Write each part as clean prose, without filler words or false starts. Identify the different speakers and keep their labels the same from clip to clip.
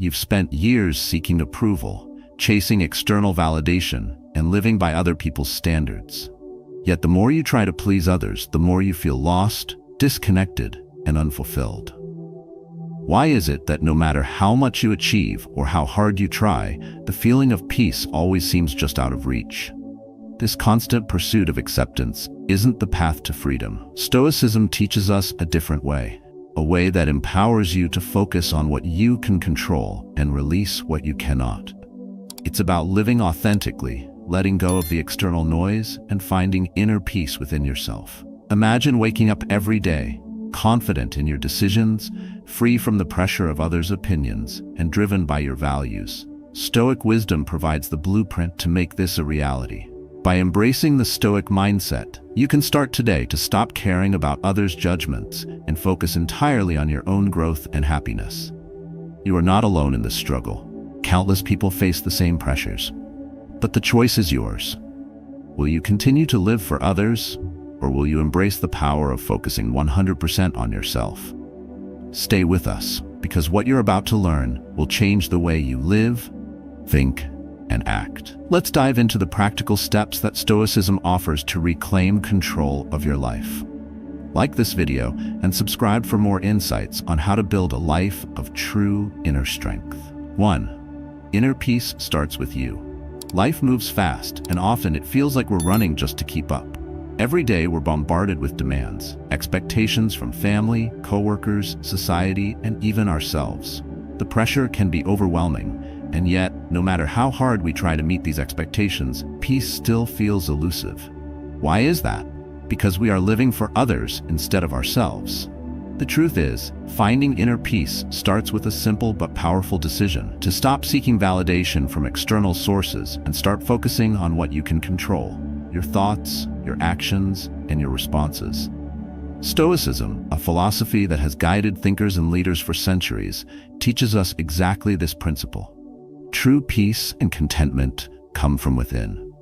Speaker 1: You've spent years seeking approval, chasing external validation, and living by other people's standards. Yet the more you try to please others, the more you feel lost, disconnected, and unfulfilled. Why is it that no matter how much you achieve or how hard you try, the feeling of peace always seems just out of reach? This constant pursuit of acceptance isn't the path to freedom. Stoicism teaches us a different way, a way that empowers you to focus on what you can control and release what you cannot. It's about living authentically, letting go of the external noise, and finding inner peace within yourself. Imagine waking up every day, confident in your decisions, free from the pressure of others' opinions, and driven by your values. Stoic wisdom provides the blueprint to make this a reality. By embracing the Stoic mindset, you can start today to stop caring about others' judgments and focus entirely on your own growth and happiness. You are not alone in this struggle. Countless people face the same pressures. But the choice is yours. Will you continue to live for others, or will you embrace the power of focusing 100% on yourself? Stay with us, because what you're about to learn will change the way you live, think, and act. Let's dive into the practical steps that Stoicism offers to reclaim control of your life. Like this video and subscribe for more insights on how to build a life of true inner strength. 1. Inner peace starts with you. Life moves fast, and often it feels like we're running just to keep up. Every day we're bombarded with demands, expectations from family, coworkers, society, and even ourselves. The pressure can be overwhelming, and yet, no matter how hard we try to meet these expectations, peace still feels elusive. Why is that? Because we are living for others instead of ourselves. The truth is, finding inner peace starts with a simple but powerful decision to stop seeking validation from external sources and start focusing on what you can control: your thoughts, your actions, and your responses. Stoicism, a philosophy that has guided thinkers and leaders for centuries, teaches us exactly this principle. True peace and contentment come from within.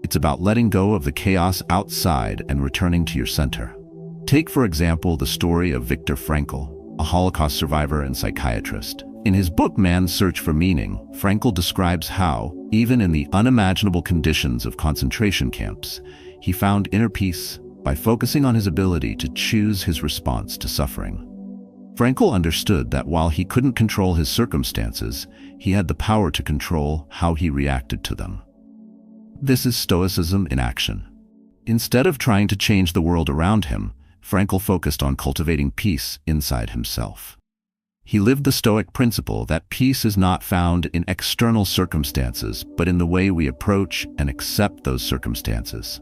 Speaker 1: It's about letting go of the chaos outside and returning to your center. Take, for example, the story of Viktor Frankl, a Holocaust survivor and psychiatrist. In his book Man's Search for Meaning, Frankl describes how, even in the unimaginable conditions of concentration camps, he found inner peace by focusing on his ability to choose his response to suffering. Frankl understood that while he couldn't control his circumstances, he had the power to control how he reacted to them. This is Stoicism in action. Instead of trying to change the world around him, Frankl focused on cultivating peace inside himself. He lived the Stoic principle that peace is not found in external circumstances, but in the way we approach and accept those circumstances.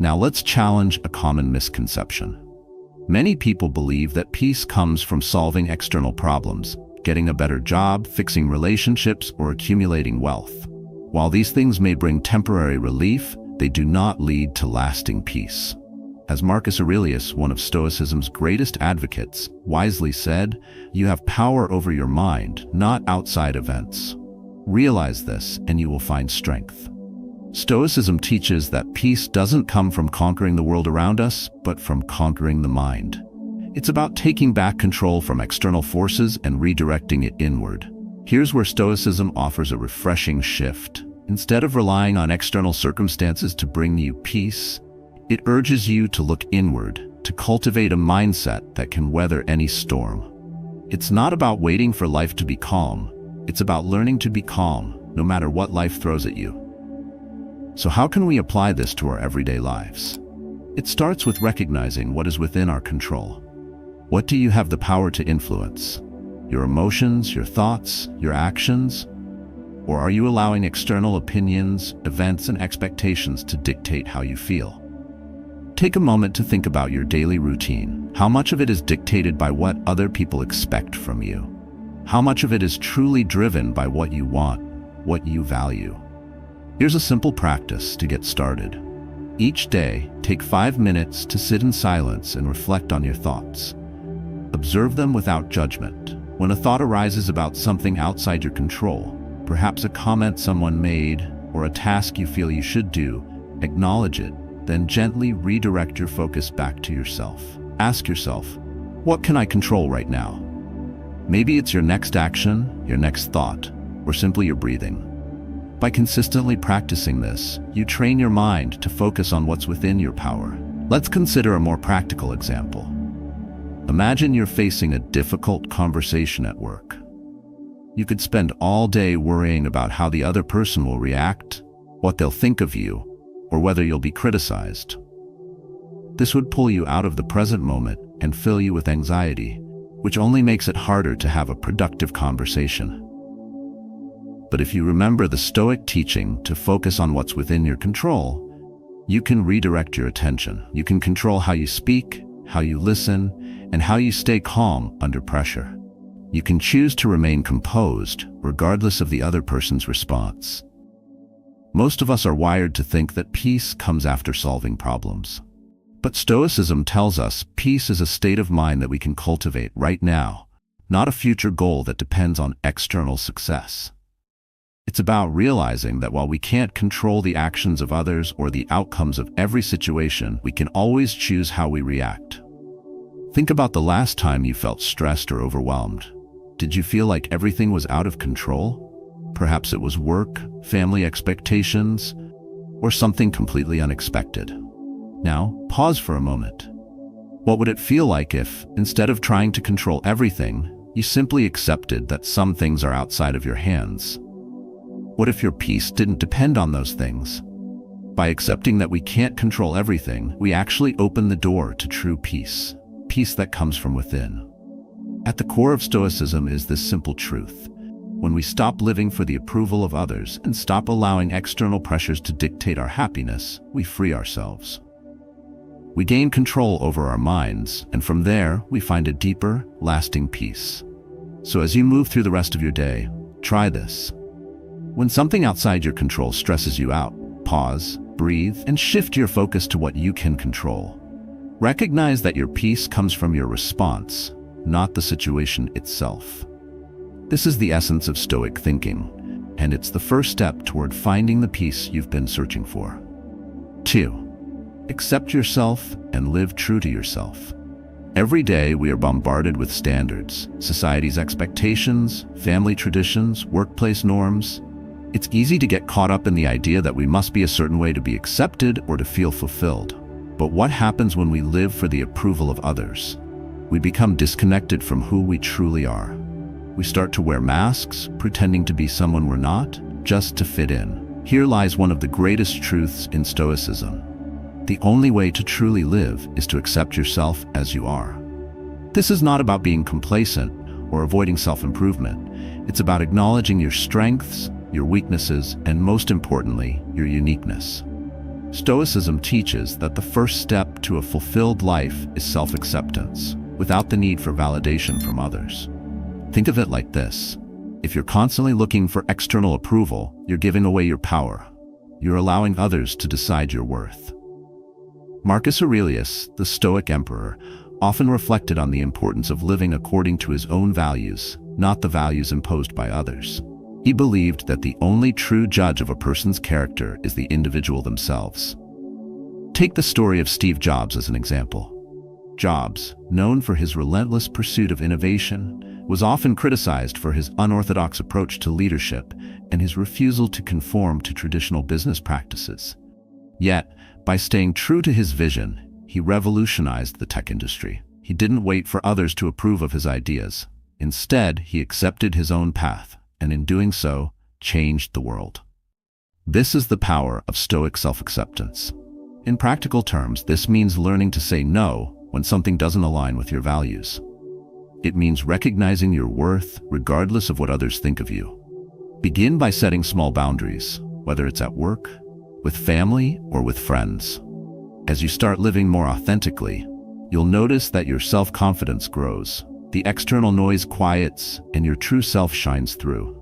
Speaker 1: Now let's challenge a common misconception. Many people believe that peace comes from solving external problems, getting a better job, fixing relationships, or accumulating wealth. While these things may bring temporary relief, they do not lead to lasting peace. As Marcus Aurelius, one of Stoicism's greatest advocates, wisely said, "You have power over your mind, not outside events. Realize this, and you will find strength." Stoicism teaches that peace doesn't come from conquering the world around us, but from conquering the mind. It's about taking back control from external forces and redirecting it inward. Here's where Stoicism offers a refreshing shift. Instead of relying on external circumstances to bring you peace, it urges you to look inward, to cultivate a mindset that can weather any storm. It's not about waiting for life to be calm. It's about learning to be calm, no matter what life throws at you. So how can we apply this to our everyday lives? It starts with recognizing what is within our control. What do you have the power to influence? Your emotions, your thoughts, your actions? Or are you allowing external opinions, events, and expectations to dictate how you feel? Take a moment to think about your daily routine. How much of it is dictated by what other people expect from you? How much of it is truly driven by what you want, what you value? Here's a simple practice to get started. Each day, take 5 minutes to sit in silence and reflect on your thoughts. Observe them without judgment. When a thought arises about something outside your control, perhaps a comment someone made or a task you feel you should do, acknowledge it, then gently redirect your focus back to yourself. Ask yourself, what can I control right now? Maybe it's your next action, your next thought, or simply your breathing. By consistently practicing this, you train your mind to focus on what's within your power. Let's consider a more practical example. Imagine you're facing a difficult conversation at work. You could spend all day worrying about how the other person will react, what they'll think of you, or whether you'll be criticized. This would pull you out of the present moment and fill you with anxiety, which only makes it harder to have a productive conversation. But if you remember the Stoic teaching to focus on what's within your control, you can redirect your attention. You can control how you speak, how you listen, and how you stay calm under pressure. You can choose to remain composed, regardless of the other person's response. Most of us are wired to think that peace comes after solving problems. But Stoicism tells us peace is a state of mind that we can cultivate right now, not a future goal that depends on external success. It's about realizing that while we can't control the actions of others or the outcomes of every situation, we can always choose how we react. Think about the last time you felt stressed or overwhelmed. Did you feel like everything was out of control? Perhaps it was work, family expectations, or something completely unexpected. Now, pause for a moment. What would it feel like if, instead of trying to control everything, you simply accepted that some things are outside of your hands? What if your peace didn't depend on those things? By accepting that we can't control everything, we actually open the door to true peace, peace that comes from within. At the core of Stoicism is this simple truth. When we stop living for the approval of others and stop allowing external pressures to dictate our happiness, we free ourselves. We gain control over our minds, and from there, we find a deeper, lasting peace. So as you move through the rest of your day, try this. When something outside your control stresses you out, pause, breathe, and shift your focus to what you can control. Recognize that your peace comes from your response, not the situation itself. This is the essence of Stoic thinking, and it's the first step toward finding the peace you've been searching for. 2. Accept yourself and live true to yourself. Every day we are bombarded with standards, society's expectations, family traditions, workplace norms. It's easy to get caught up in the idea that we must be a certain way to be accepted or to feel fulfilled. But what happens when we live for the approval of others? We become disconnected from who we truly are. We start to wear masks, pretending to be someone we're not, just to fit in. Here lies one of the greatest truths in Stoicism. The only way to truly live is to accept yourself as you are. This is not about being complacent or avoiding self-improvement. It's about acknowledging your strengths, your weaknesses, and most importantly, your uniqueness. Stoicism teaches that the first step to a fulfilled life is self-acceptance, without the need for validation from others. Think of it like this. If you're constantly looking for external approval, you're giving away your power. You're allowing others to decide your worth. Marcus Aurelius, the Stoic emperor, often reflected on the importance of living according to his own values, not the values imposed by others. He believed that the only true judge of a person's character is the individual themselves. Take the story of Steve Jobs as an example. Jobs, known for his relentless pursuit of innovation, was often criticized for his unorthodox approach to leadership and his refusal to conform to traditional business practices. Yet, by staying true to his vision, he revolutionized the tech industry. He didn't wait for others to approve of his ideas. Instead, he accepted his own path, and in doing so, changed the world. This is the power of Stoic self-acceptance. In practical terms, this means learning to say no when something doesn't align with your values. It means recognizing your worth regardless of what others think of you. Begin by setting small boundaries, whether it's at work, with family, or with friends. As you start living more authentically, you'll notice that your self-confidence grows, the external noise quiets, and your true self shines through.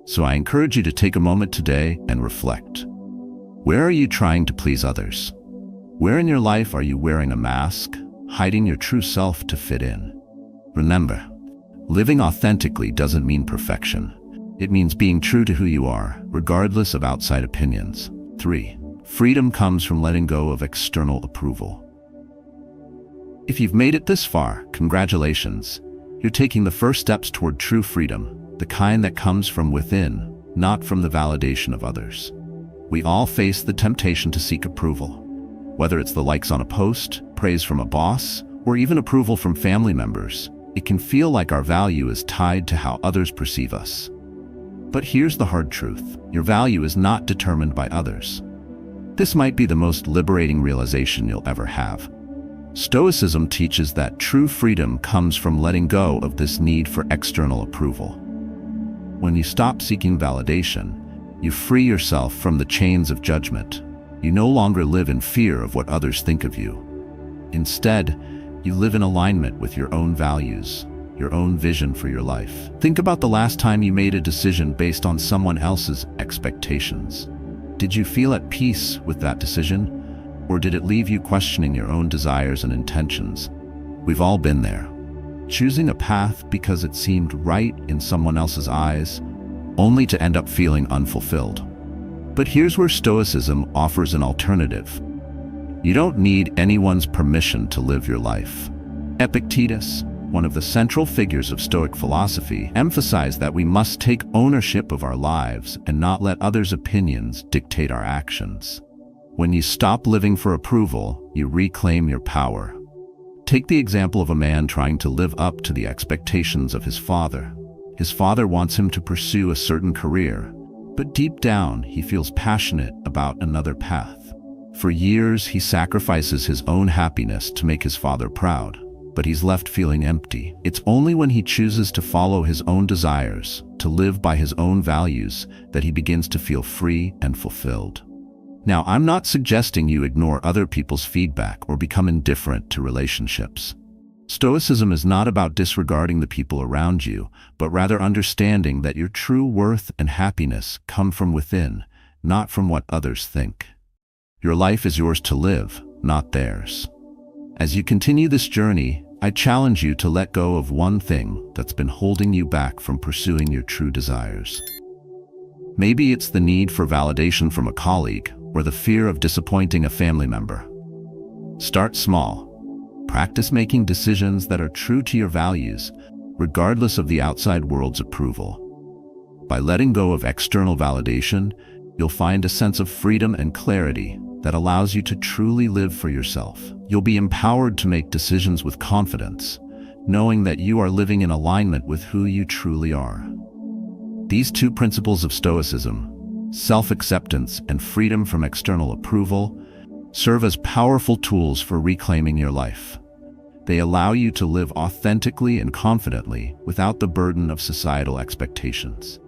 Speaker 1: So I encourage you to take a moment today and reflect. Where are you trying to please others? Where in your life are you wearing a mask, hiding your true self to fit in? Remember, living authentically doesn't mean perfection. It means being true to who you are, regardless of outside opinions. 3. Freedom comes from letting go of external approval. If you've made it this far, congratulations. You're taking the first steps toward true freedom, the kind that comes from within, not from the validation of others. We all face the temptation to seek approval. Whether it's the likes on a post, praise from a boss, or even approval from family members, it can feel like our value is tied to how others perceive us. But here's the hard truth. Your value is not determined by others. This might be the most liberating realization you'll ever have. Stoicism teaches that true freedom comes from letting go of this need for external approval. When you stop seeking validation, you free yourself from the chains of judgment. You no longer live in fear of what others think of you. Instead, you live in alignment with your own values, your own vision for your life. Think about the last time you made a decision based on someone else's expectations. Did you feel at peace with that decision? Or did it leave you questioning your own desires and intentions? We've all been there. Choosing a path because it seemed right in someone else's eyes, only to end up feeling unfulfilled. But here's where Stoicism offers an alternative. You don't need anyone's permission to live your life. Epictetus, one of the central figures of Stoic philosophy, emphasized that we must take ownership of our lives and not let others' opinions dictate our actions. When you stop living for approval, you reclaim your power. Take the example of a man trying to live up to the expectations of his father. His father wants him to pursue a certain career, but deep down he feels passionate about another path. For years, he sacrifices his own happiness to make his father proud, but he's left feeling empty. It's only when he chooses to follow his own desires, to live by his own values, that he begins to feel free and fulfilled. Now, I'm not suggesting you ignore other people's feedback or become indifferent to relationships. Stoicism is not about disregarding the people around you, but rather understanding that your true worth and happiness come from within, not from what others think. Your life is yours to live, not theirs. As you continue this journey, I challenge you to let go of one thing that's been holding you back from pursuing your true desires. Maybe it's the need for validation from a colleague, or the fear of disappointing a family member. Start small. Practice making decisions that are true to your values, regardless of the outside world's approval. By letting go of external validation, you'll find a sense of freedom and clarity that allows you to truly live for yourself. You'll be empowered to make decisions with confidence, knowing that you are living in alignment with who you truly are. These two principles of Stoicism, self-acceptance and freedom from external approval, serve as powerful tools for reclaiming your life. They allow you to live authentically and confidently without the burden of societal expectations.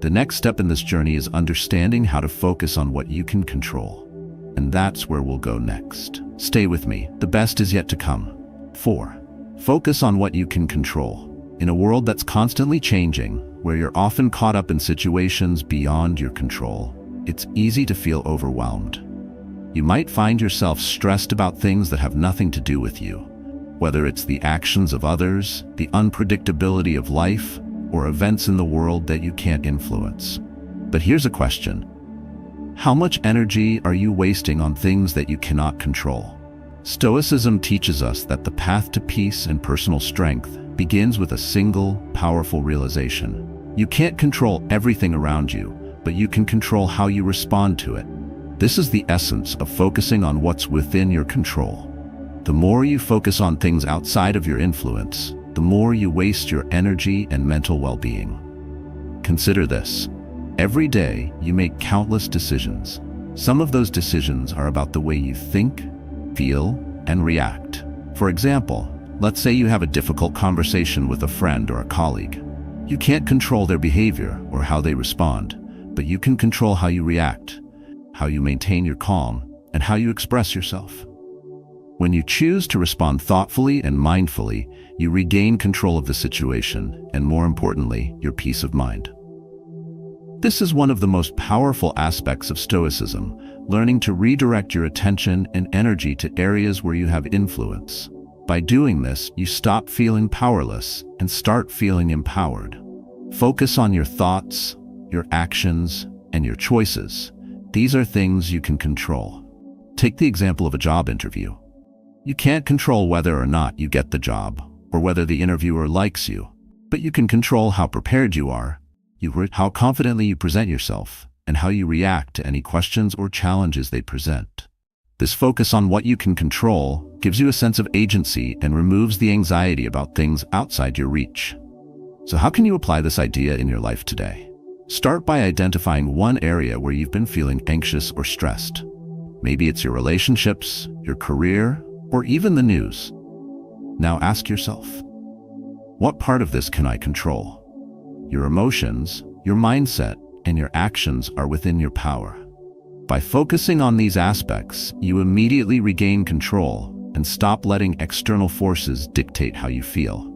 Speaker 1: The next step in this journey is understanding how to focus on what you can control. And that's where we'll go next. Stay with me, the best is yet to come. 4. Focus on what you can control. In a world that's constantly changing, where you're often caught up in situations beyond your control, it's easy to feel overwhelmed. You might find yourself stressed about things that have nothing to do with you, whether it's the actions of others, the unpredictability of life, or events in the world that you can't influence. But here's a question. How much energy are you wasting on things that you cannot control? Stoicism teaches us that the path to peace and personal strength begins with a single, powerful realization. You can't control everything around you, but you can control how you respond to it. This is the essence of focusing on what's within your control. The more you focus on things outside of your influence, the more you waste your energy and mental well-being. Consider this. Every day, you make countless decisions. Some of those decisions are about the way you think, feel, and react. For example, let's say you have a difficult conversation with a friend or a colleague. You can't control their behavior or how they respond, but you can control how you react, how you maintain your calm, and how you express yourself. When you choose to respond thoughtfully and mindfully, you regain control of the situation and, more importantly, your peace of mind. This is one of the most powerful aspects of Stoicism, learning to redirect your attention and energy to areas where you have influence. By doing this, you stop feeling powerless and start feeling empowered. Focus on your thoughts, your actions, and your choices. These are things you can control. Take the example of a job interview. You can't control whether or not you get the job, or whether the interviewer likes you, but you can control how prepared you are, how confidently you present yourself, and how you react to any questions or challenges they present. This focus on what you can control gives you a sense of agency and removes the anxiety about things outside your reach. So how can you apply this idea in your life today? Start by identifying one area where you've been feeling anxious or stressed. Maybe it's your relationships, your career, or even the news. Now ask yourself, what part of this can I control? Your emotions, your mindset, and your actions are within your power. By focusing on these aspects, you immediately regain control and stop letting external forces dictate how you feel.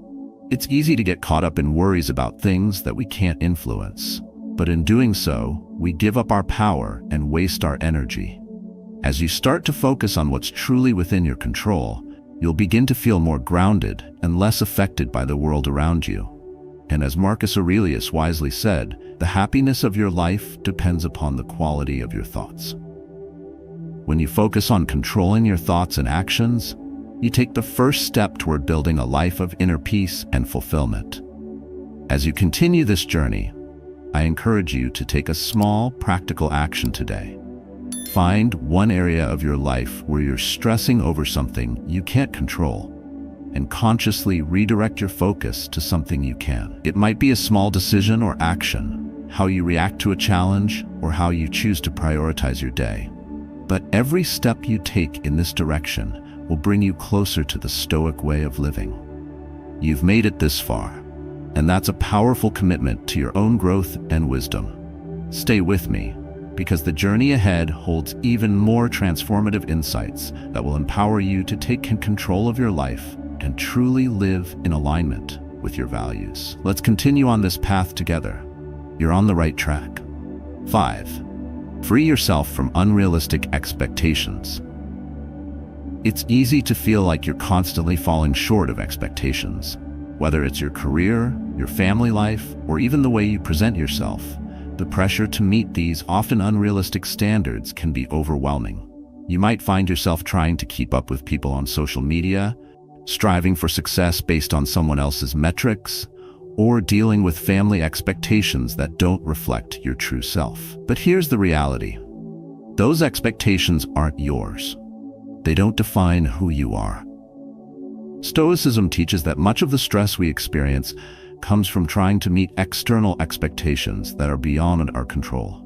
Speaker 1: It's easy to get caught up in worries about things that we can't influence, but in doing so, we give up our power and waste our energy. As you start to focus on what's truly within your control, you'll begin to feel more grounded and less affected by the world around you. And as Marcus Aurelius wisely said, the happiness of your life depends upon the quality of your thoughts. When you focus on controlling your thoughts and actions, you take the first step toward building a life of inner peace and fulfillment. As you continue this journey, I encourage you to take a small, practical action today. Find one area of your life where you're stressing over something you can't control, and consciously redirect your focus to something you can. It might be a small decision or action, how you react to a challenge, or how you choose to prioritize your day. But every step you take in this direction will bring you closer to the Stoic way of living. You've made it this far, and that's a powerful commitment to your own growth and wisdom. Stay with me, because the journey ahead holds even more transformative insights that will empower you to take control of your life and truly live in alignment with your values. Let's continue on this path together. You're on the right track. 5. Free yourself from unrealistic expectations. It's easy to feel like you're constantly falling short of expectations. Whether it's your career, your family life, or even the way you present yourself, the pressure to meet these often unrealistic standards can be overwhelming. You might find yourself trying to keep up with people on social media, striving for success based on someone else's metrics, or dealing with family expectations that don't reflect your true self. But here's the reality. Those expectations aren't yours. They don't define who you are. Stoicism teaches that much of the stress we experience comes from trying to meet external expectations that are beyond our control.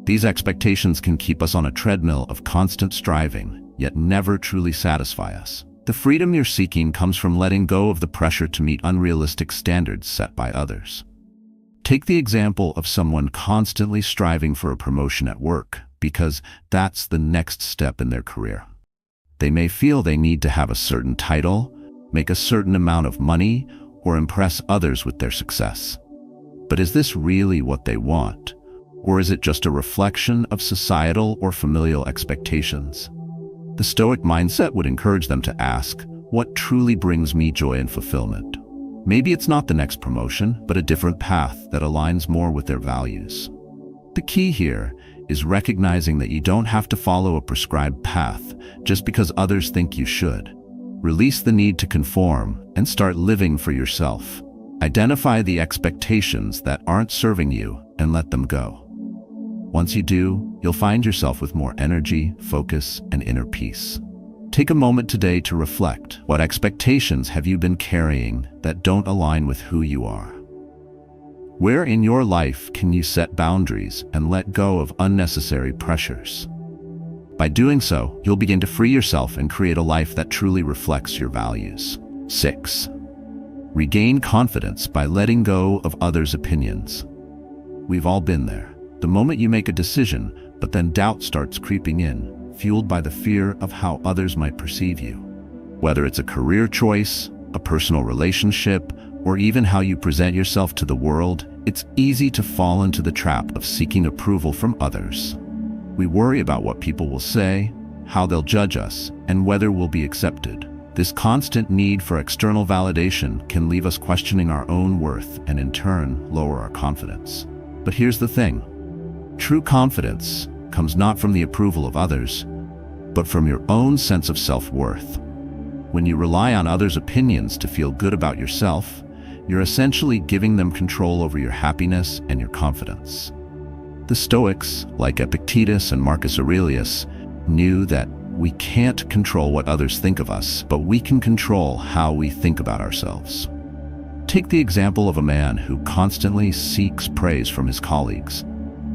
Speaker 1: These expectations can keep us on a treadmill of constant striving, yet never truly satisfy us. The freedom you're seeking comes from letting go of the pressure to meet unrealistic standards set by others. Take the example of someone constantly striving for a promotion at work, because that's the next step in their career. They may feel they need to have a certain title, make a certain amount of money, or impress others with their success. But is this really what they want? Or is it just a reflection of societal or familial expectations? The Stoic mindset would encourage them to ask, what truly brings me joy and fulfillment? Maybe it's not the next promotion, but a different path that aligns more with their values. The key here is recognizing that you don't have to follow a prescribed path just because others think you should. Release the need to conform and start living for yourself. Identify the expectations that aren't serving you and let them go. Once you do, you'll find yourself with more energy, focus, and inner peace. Take a moment today to reflect. What expectations have you been carrying that don't align with who you are? Where in your life can you set boundaries and let go of unnecessary pressures? By doing so, you'll begin to free yourself and create a life that truly reflects your values. 6. Regain confidence by letting go of others' opinions. We've all been there. The moment you make a decision, but then doubt starts creeping in, fueled by the fear of how others might perceive you. Whether it's a career choice, a personal relationship, or even how you present yourself to the world, it's easy to fall into the trap of seeking approval from others. We worry about what people will say, how they'll judge us, and whether we'll be accepted. This constant need for external validation can leave us questioning our own worth and in turn lower our confidence. But here's the thing. True confidence comes not from the approval of others, but from your own sense of self-worth. When you rely on others' opinions to feel good about yourself, you're essentially giving them control over your happiness and your confidence. The Stoics, like Epictetus and Marcus Aurelius, knew that we can't control what others think of us, but we can control how we think about ourselves. Take the example of a man who constantly seeks praise from his colleagues.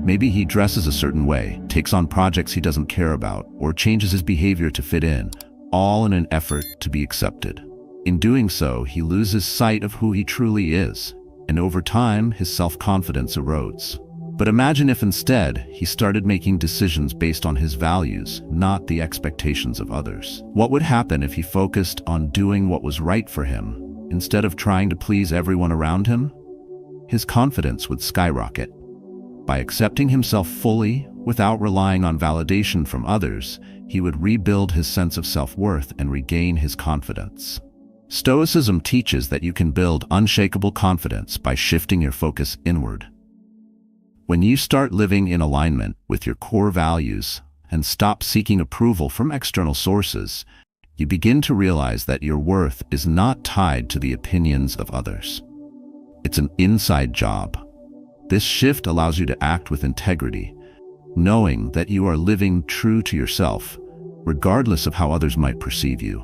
Speaker 1: Maybe he dresses a certain way, takes on projects he doesn't care about, or changes his behavior to fit in, all in an effort to be accepted. In doing so, he loses sight of who he truly is, and over time, his self-confidence erodes. But imagine if instead, he started making decisions based on his values, not the expectations of others. What would happen if he focused on doing what was right for him, instead of trying to please everyone around him? His confidence would skyrocket. By accepting himself fully, without relying on validation from others, he would rebuild his sense of self-worth and regain his confidence. Stoicism teaches that you can build unshakable confidence by shifting your focus inward. When you start living in alignment with your core values and stop seeking approval from external sources, you begin to realize that your worth is not tied to the opinions of others. It's an inside job. This shift allows you to act with integrity, knowing that you are living true to yourself, regardless of how others might perceive you.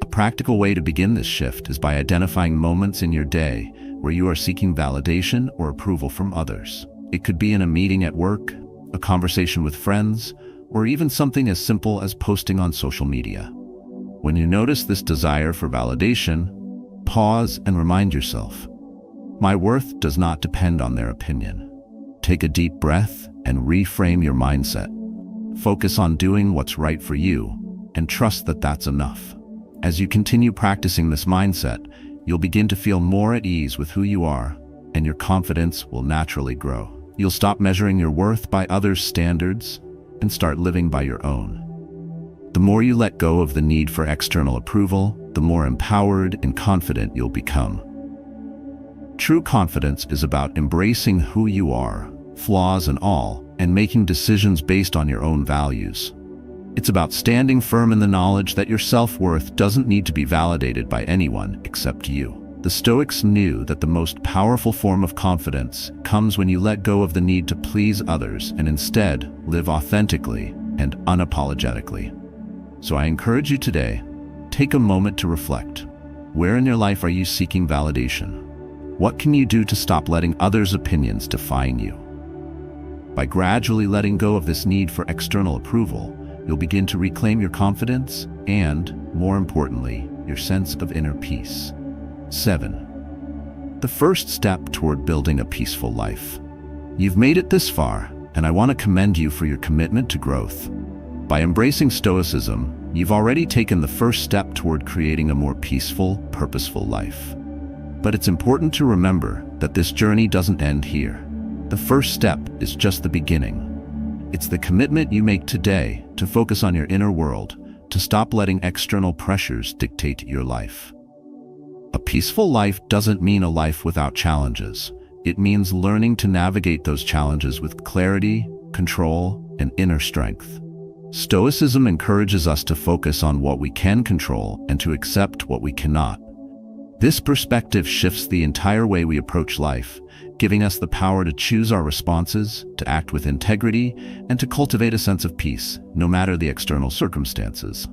Speaker 1: A practical way to begin this shift is by identifying moments in your day where you are seeking validation or approval from others. It could be in a meeting at work, a conversation with friends, or even something as simple as posting on social media. When you notice this desire for validation, pause and remind yourself, my worth does not depend on their opinion. Take a deep breath and reframe your mindset. Focus on doing what's right for you and trust that that's enough. As you continue practicing this mindset, you'll begin to feel more at ease with who you are, and your confidence will naturally grow. You'll stop measuring your worth by others' standards and start living by your own. The more you let go of the need for external approval, the more empowered and confident you'll become. True confidence is about embracing who you are, flaws and all, and making decisions based on your own values. It's about standing firm in the knowledge that your self-worth doesn't need to be validated by anyone except you. The Stoics knew that the most powerful form of confidence comes when you let go of the need to please others and instead live authentically and unapologetically. So I encourage you today, take a moment to reflect. Where in your life are you seeking validation? What can you do to stop letting others' opinions define you? By gradually letting go of this need for external approval, you'll begin to reclaim your confidence and, more importantly, your sense of inner peace. 7. The first step toward building a peaceful life. You've made it this far, and I want to commend you for your commitment to growth. By embracing Stoicism, you've already taken the first step toward creating a more peaceful, purposeful life. But it's important to remember that this journey doesn't end here. The first step is just the beginning. It's the commitment you make today to focus on your inner world, to stop letting external pressures dictate your life. A peaceful life doesn't mean a life without challenges. It means learning to navigate those challenges with clarity, control, and inner strength. Stoicism encourages us to focus on what we can control and to accept what we cannot. This perspective shifts the entire way we approach life, giving us the power to choose our responses, to act with integrity, and to cultivate a sense of peace, no matter the external circumstances.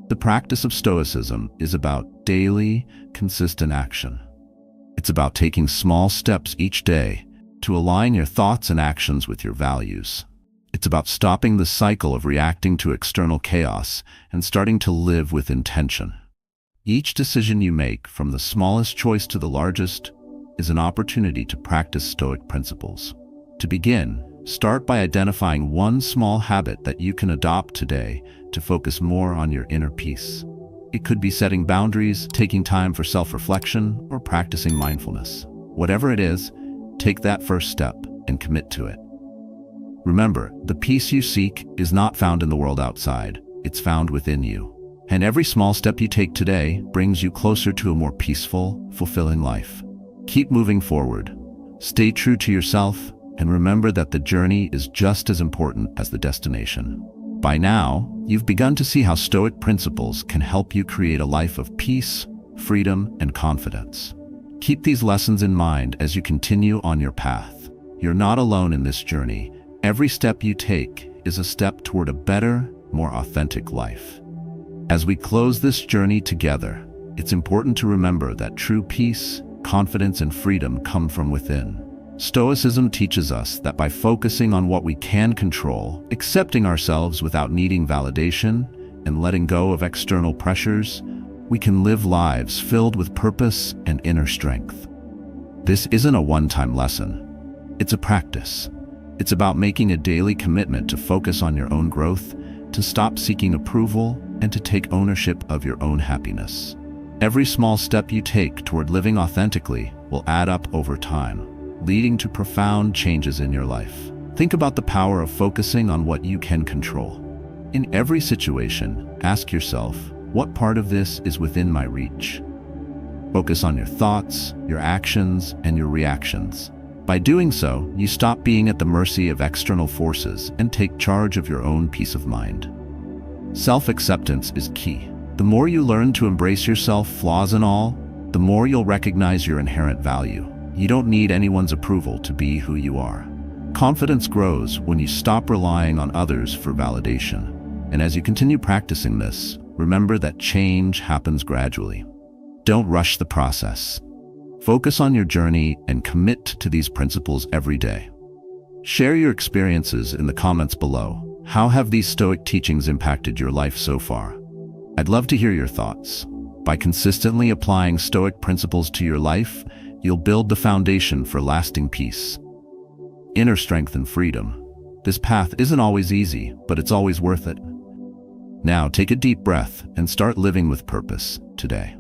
Speaker 1: The practice of Stoicism is about daily, consistent action. It's about taking small steps each day to align your thoughts and actions with your values. It's about stopping the cycle of reacting to external chaos and starting to live with intention. Each decision you make, from the smallest choice to the largest, is an opportunity to practice Stoic principles. To begin, start by identifying one small habit that you can adopt today to focus more on your inner peace. It could be setting boundaries, taking time for self-reflection, or practicing mindfulness. Whatever it is, take that first step and commit to it. Remember, the peace you seek is not found in the world outside, it's found within you. And every small step you take today brings you closer to a more peaceful, fulfilling life. Keep moving forward. Stay true to yourself, and remember that the journey is just as important as the destination. By now, you've begun to see how Stoic principles can help you create a life of peace, freedom, and confidence. Keep these lessons in mind as you continue on your path. You're not alone in this journey. Every step you take is a step toward a better, more authentic life. As we close this journey together, it's important to remember that true peace, confidence, and freedom come from within. Stoicism teaches us that by focusing on what we can control, accepting ourselves without needing validation, and letting go of external pressures, we can live lives filled with purpose and inner strength. This isn't a one-time lesson. It's a practice. It's about making a daily commitment to focus on your own growth, to stop seeking approval, and to take ownership of your own happiness. Every small step you take toward living authentically will add up over time, leading to profound changes in your life. Think about the power of focusing on what you can control. In every situation, ask yourself, what part of this is within my reach? Focus on your thoughts, your actions, and your reactions. By doing so, you stop being at the mercy of external forces and take charge of your own peace of mind. Self-acceptance is key. The more you learn to embrace yourself, flaws and all, the more you'll recognize your inherent value. You don't need anyone's approval to be who you are. Confidence grows when you stop relying on others for validation. And as you continue practicing this, remember that change happens gradually. Don't rush the process. Focus on your journey and commit to these principles every day. Share your experiences in the comments below. How have these Stoic teachings impacted your life so far? I'd love to hear your thoughts. By consistently applying Stoic principles to your life, you'll build the foundation for lasting peace, inner strength, and freedom. This path isn't always easy, but it's always worth it. Now take a deep breath and start living with purpose today.